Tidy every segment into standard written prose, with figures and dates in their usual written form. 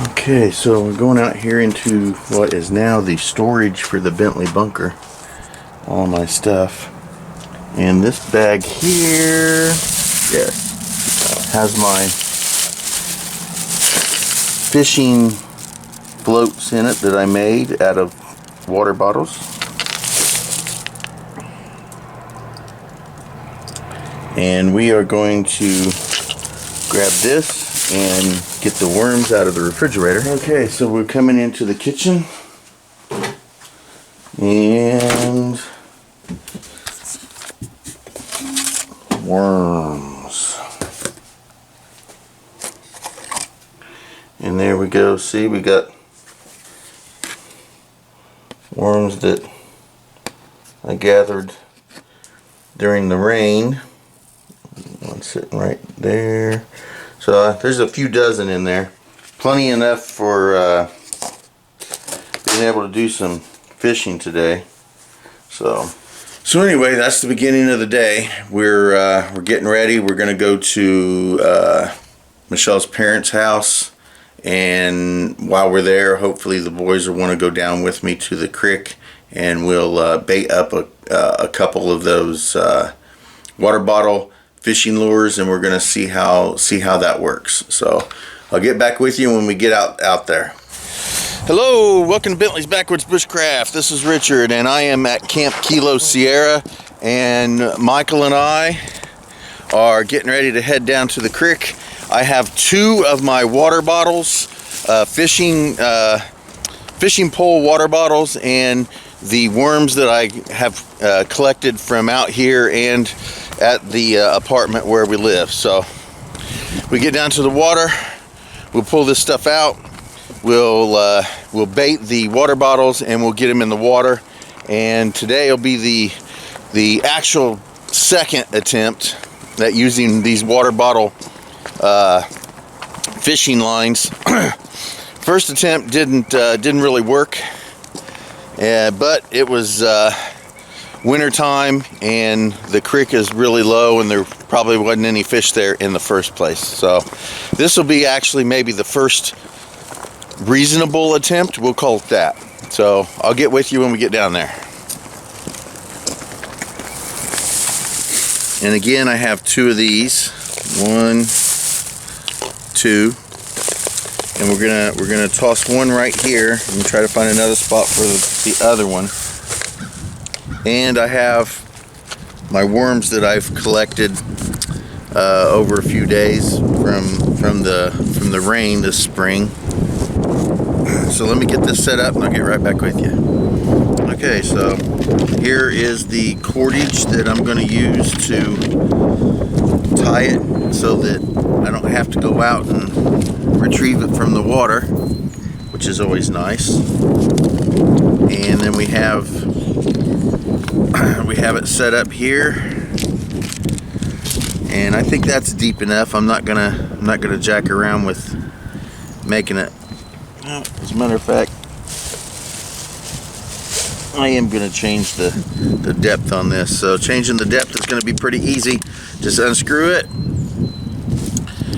Okay, so we're going out here into what is now the storage for the Bentley bunker. All my stuff. And this bag here, yes, has my fishing floats in it that I made out of water bottles. And we are going to grab this and get the worms out of the refrigerator. Okay, so we're coming into the kitchen and worms. And there we go. See, we got worms that I gathered during the rain. One sitting right there. So there's a few dozen in there. Plenty enough for being able to do some fishing today. So anyway, that's the beginning of the day. We're getting ready. We're gonna go to Michelle's parents' house, and while we're there, hopefully the boys will want to go down with me to the creek, and we'll bait up a couple of those water bottle fishing lures, and we're gonna see how that works. So I'll get back with you when we get out there. Hello, welcome to Bentley's Backwoods Bushcraft. This is Richard, and I am at Camp Kilo Sierra, and Michael and I are getting ready to head down to the creek. I have two of my water bottles, fishing pole water bottles, and the worms that I have collected from out here and at the apartment where we live. So we get down to the water, we'll pull this stuff out, we'll bait the water bottles, and we'll get them in the water. And today will be the actual second attempt at using these water bottle fishing lines. First attempt didn't really work, but it was winter time and the creek is really low and there probably wasn't any fish there in the first place. So this will be actually maybe the first reasonable attempt, we'll call it that. So I'll get with you when we get down there. And again, I have two of these, 1, 2, and we're gonna toss one right here and try to find another spot for the other one. And I have my worms that I've collected over a few days from the rain this spring. So let me get this set up and I'll get right back with you. Okay, so here is the cordage that I'm going to use to tie it so that I don't have to go out and retrieve it from the water, which is always nice. And then we have it set up here, and I think that's deep enough. I'm not gonna jack around with making it. As a matter of fact, I am gonna change the depth on this. So changing the depth is gonna be pretty easy. Just unscrew it,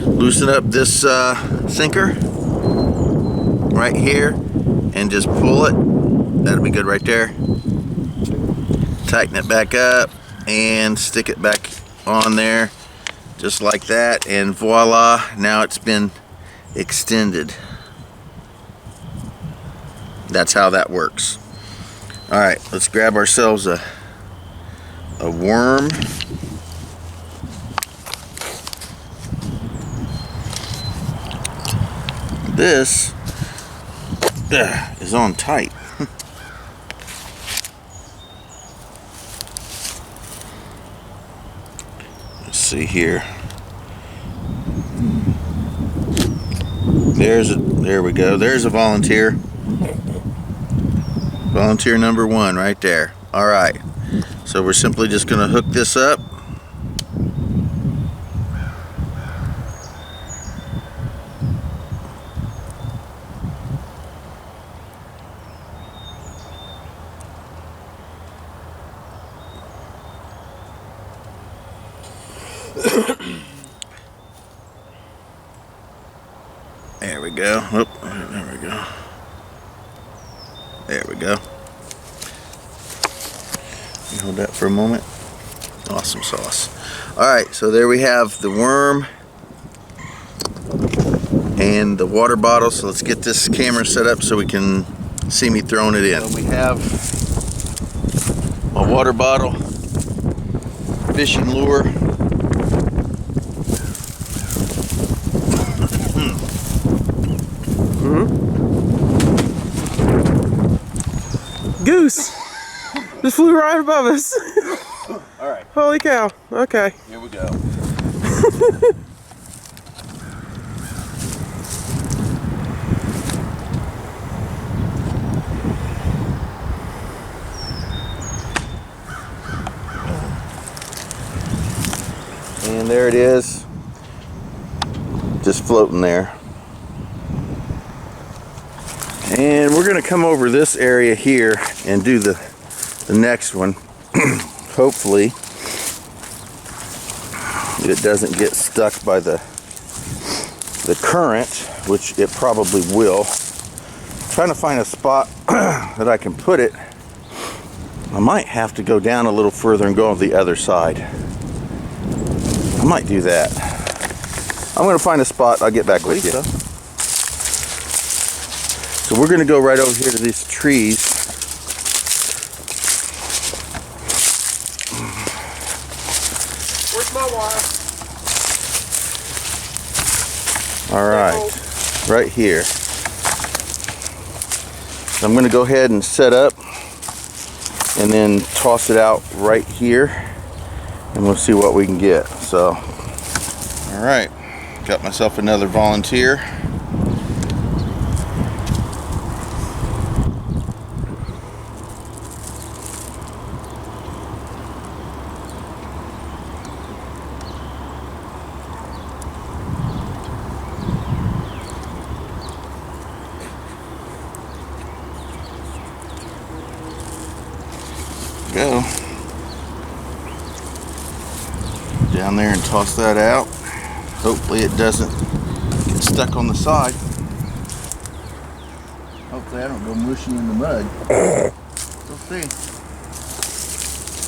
loosen up this sinker right here, and just pull it. That'll be good right there. Tighten it back up and stick it back on there just like that, and voila, now it's been extended. That's how that works. Alright, let's grab ourselves a worm. This is on tight. See here. There we go. There's a volunteer. Volunteer number 1 right there. All right. So we're simply just going to hook this up. There There we go. Oh, there we go. There we go. You hold that for a moment. Awesome sauce. Alright, so there we have the worm and the water bottle. So let's get this camera set up so we can see me throwing it in. So we have my water bottle, fishing lure. Goose just flew right above us. All right. Holy cow. Okay. Here we go. And there it is. Just floating there. And we're going to come over this area here and do the next one. Hopefully it doesn't get stuck by the current, which it probably will. I'm trying to find a spot that I can put it. I might have to go down a little further and go on the other side. I might do that. I'm going to find a spot. I'll get back with you. So we're going to go right over here to these trees. Where's my wire? All right, right here. So I'm going to go ahead and set up and then toss it out right here, and we'll see what we can get. So, all right, got myself another volunteer. Go down there and toss that out. Hopefully it doesn't get stuck on the side. Hopefully I don't go mushing in the mud. We'll see.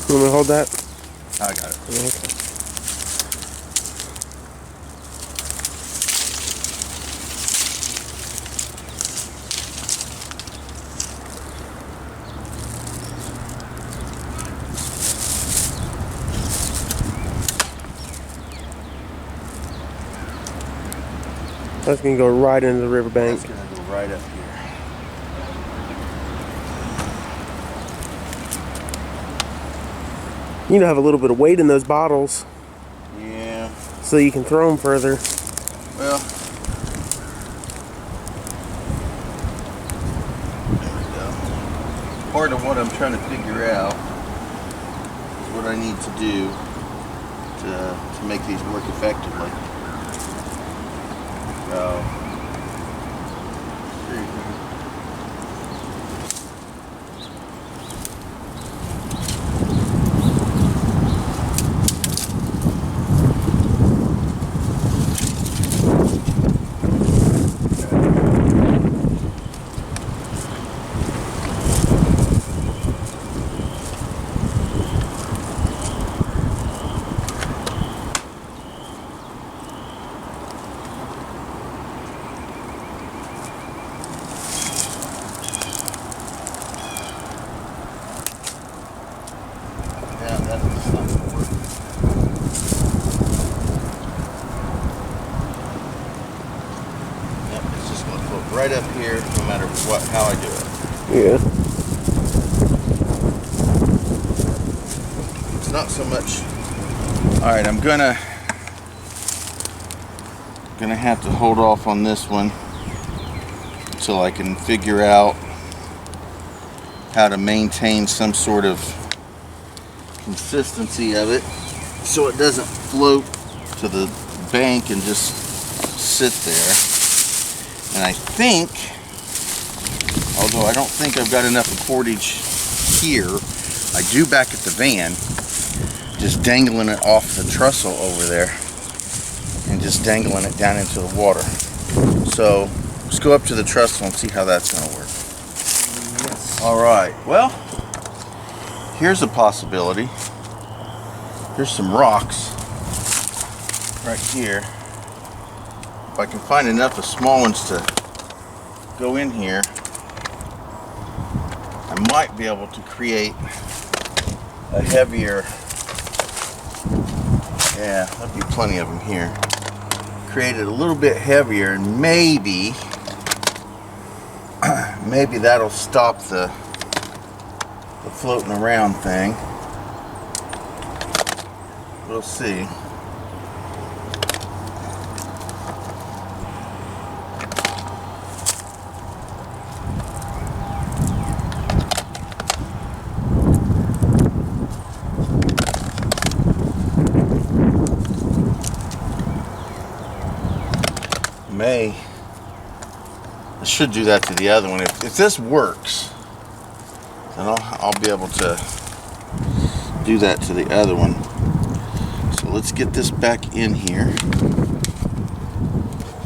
You want me to hold that? I got it. Okay. That's going to go right into the riverbank. That's going to go right up here. You know, have a little bit of weight in those bottles. Yeah. So you can throw them further. Well, there we go. Part of what I'm trying to figure out is what I need to do to make these work effectively. So, yeah, that's not going to work. Yep, it's just going to float right up here no matter how I do it. Yeah. It's not so much. Alright, I'm gonna have to hold off on this one until I can figure out how to maintain some sort of consistency of it so it doesn't float to the bank and just sit there. And I think, although I don't think I've got enough cordage here, I do back at the van, just dangling it off the trestle over there and just dangling it down into the water. So let's go up to the trestle and see how that's going to work. Yes. All right, well, here's a possibility. Here's some rocks right here. If I can find enough of small ones to go in here, I might be able to create a heavier, yeah, there'll be plenty of them here. Create it a little bit heavier, and maybe that'll stop the floating around thing. We'll see. I should do that to the other one. If this works, then I'll be able to do that to the other one. So let's get this back in here.